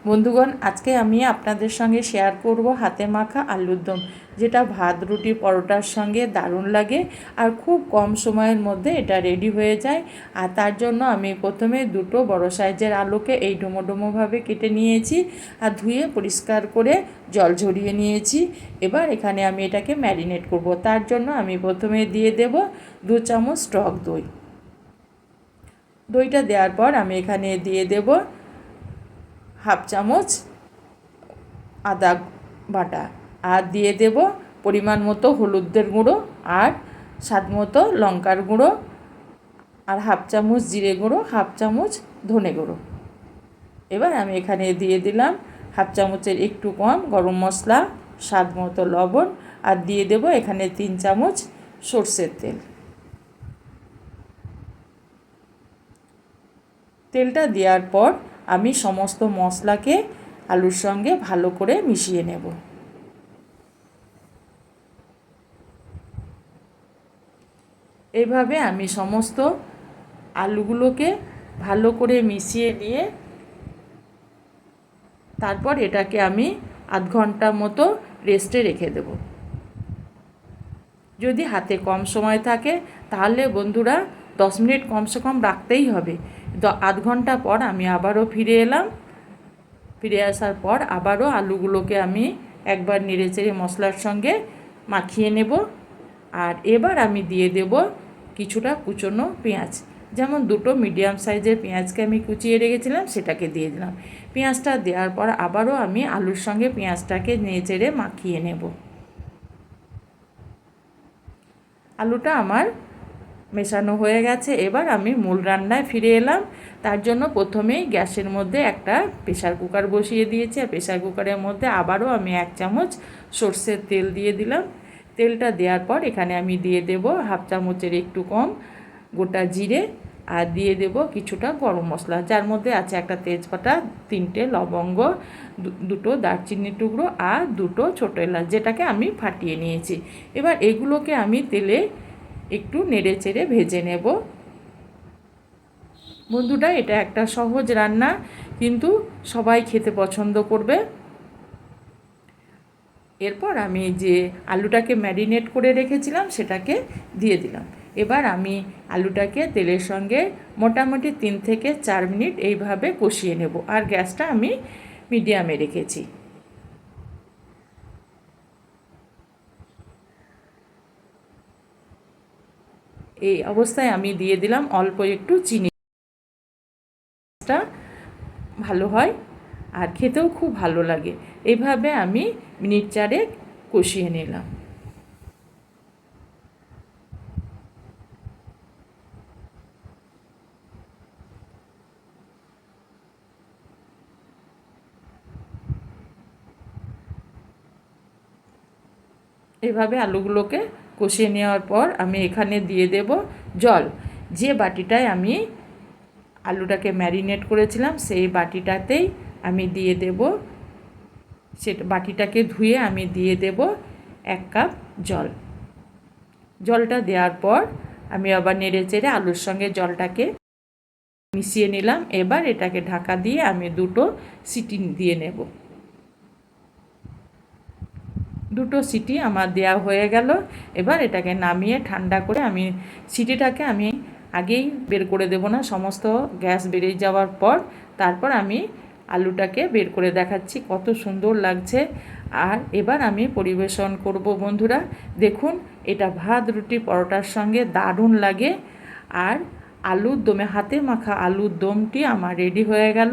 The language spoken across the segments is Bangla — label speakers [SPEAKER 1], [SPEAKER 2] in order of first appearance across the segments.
[SPEAKER 1] বন্ধুগণ, আজকে আমি আপনাদের সঙ্গে শেয়ার করব হাতে মাখা আলুর দম, যেটা ভাত রুটি পরোটার সঙ্গে দারুণ লাগে আর খুব কম সময়ের মধ্যে এটা রেডি হয়ে যায়। আর তার জন্য আমি প্রথমে দুটো বড় সাইজের আলুকে এই ডুমো ডুমোভাবে কেটে নিয়েছি আর ধুয়ে পরিষ্কার করে জল ঝরিয়ে নিয়েছি। এবার এখানে আমি এটাকে ম্যারিনেট করব। তার জন্য আমি প্রথমে দিয়ে দেব 2 চামচ টক দই। দইটা দেওয়ার পর আমি এখানে দিয়ে দেব হাফ চামচ আদা বাটা আর দিয়ে দেব পরিমাণ মতো হলুদের গুঁড়ো আর স্বাদ মতো লঙ্কার গুঁড়ো আর হাফ চামচ জিরে গুঁড়ো, হাফ চামচ ধনে গুঁড়ো। এবার আমি এখানে দিয়ে দিলাম হাফ চামচের একটু কম গরম মশলা, স্বাদ মতো লবণ আর দিয়ে দেব এখানে 3 চামচ সরষের তেল। তেলটা দেওয়ার পর আমি সমস্ত মশলাকে আলুর সঙ্গে ভালো করে মিশিয়ে নেব। এইভাবে আমি সমস্ত আলুগুলোকে ভালো করে মিশিয়ে নিয়ে তারপর এটাকে আমি আধ ঘন্টা মতো রেস্টে রেখে দেব। যদি হাতে কম সময় থাকে তাহলে বন্ধুরা 10 মিনিট কমসে কম রাখতেই হবে। আধ ঘন্টা পর আমি আবারও ফিরে এলাম। ফিরে আসার পর আবারও আলুগুলোকে আমি একবার নেড়েচেড়ে মশলার সঙ্গে মাখিয়ে নেব। আর এবার আমি দিয়ে দেব কিছুটা কুচনো পেঁয়াজ, যেমন দুটো মিডিয়াম সাইজের পেঁয়াজকে আমি কুচিয়ে রেখেছিলাম সেটাকে দিয়ে দিলাম। পেঁয়াজটা দেওয়ার পর আবারও আমি আলুর সঙ্গে পেঁয়াজটাকে নেড়েচেড়ে মাখিয়ে নেব। আলুটা আমার মেশানো হয়ে গেছে। এবার আমি মূল রান্নায় ফিরে এলাম। তার জন্য প্রথমেই গ্যাসের মধ্যে একটা প্রেসার কুকার বসিয়ে দিয়েছি আর প্রেসার কুকারের মধ্যে আবারও আমি 1 চামচ সরষের তেল দিয়ে দিলাম। তেলটা দেওয়ার পর এখানে আমি দিয়ে দেব হাফ চামচের একটু কম গোটা জিরে আর দিয়ে দেব কিছুটা গরম মশলা, যার মধ্যে আছে একটা তেজপাতা, 3টে লবঙ্গ, দুটো দারচিনির টুকরো আর দুটো ছোটো এলাচ, যেটাকে আমি ফাটিয়ে নিয়েছি। এবার এগুলোকে আমি তেলে একটু নেড়ে চেড়ে ভেজে নেব। বন্ধুরা, এটা একটা সহজ রান্না, কিন্তু সবাই খেতে পছন্দ করবে। এরপর আমি যে আলুটাকে ম্যারিনেট করে রেখেছিলাম সেটাকে দিয়ে দিলাম। এবার আমি আলুটাকে তেলের সঙ্গে মোটামুটি 3 থেকে 4 মিনিট এইভাবে কষিয়ে নেব আর গ্যাসটা আমি মিডিয়ামে রেখেছি। এই অবস্থায় আমি দিয়ে দিলাম অল্প একটু চিনি। ভালো হয় আর খেতেও খুব ভালো লাগে। এইভাবে আমি মিনিট 4 কষিয়ে নিলাম। এভাবে আলুগুলোকে কষিয়ে নেওয়ার পর আমি এখানে দিয়ে দেব জল। যে বাটিটায় আমি আলুটাকে ম্যারিনেট করেছিলাম সেই বাটিটাতেই আমি দিয়ে দেব, সেটা বাটিটাকে ধুয়ে আমি দিয়ে দেব 1 কাপ জল। জলটা দেওয়ার পর আমি আবার নেড়ে চেড়ে আলুর সঙ্গে জলটাকে মিশিয়ে নিলাম। এবার এটাকে ঢাকা দিয়ে আমি 2টো সিটি দিয়ে নেব। 2টো সিটি আমার দেওয়া হয়ে গেল। এবার এটাকে নামিয়ে ঠান্ডা করে আমি সিটিটাকে আমি আগেই বের করে দেব না, সমস্ত গ্যাস বেরিয়ে যাওয়ার পর তারপর আমি আলুটাকে বের করে দেখাচ্ছি কত সুন্দর লাগছে। আর এবার আমি পরিবেশন করব। বন্ধুরা দেখুন, এটা ভাত রুটি পরোটার সঙ্গে দারুণ লাগে। আর আলুর দমে হাতে মাখা আলুর দমটি আমার রেডি হয়ে গেল।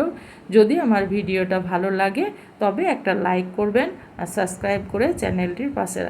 [SPEAKER 1] যদি আমার ভিডিওটা ভালো লাগে তবে একটা লাইক করবেন আর সাবস্ক্রাইব করে চ্যানেলটির পাশে রাখবেন।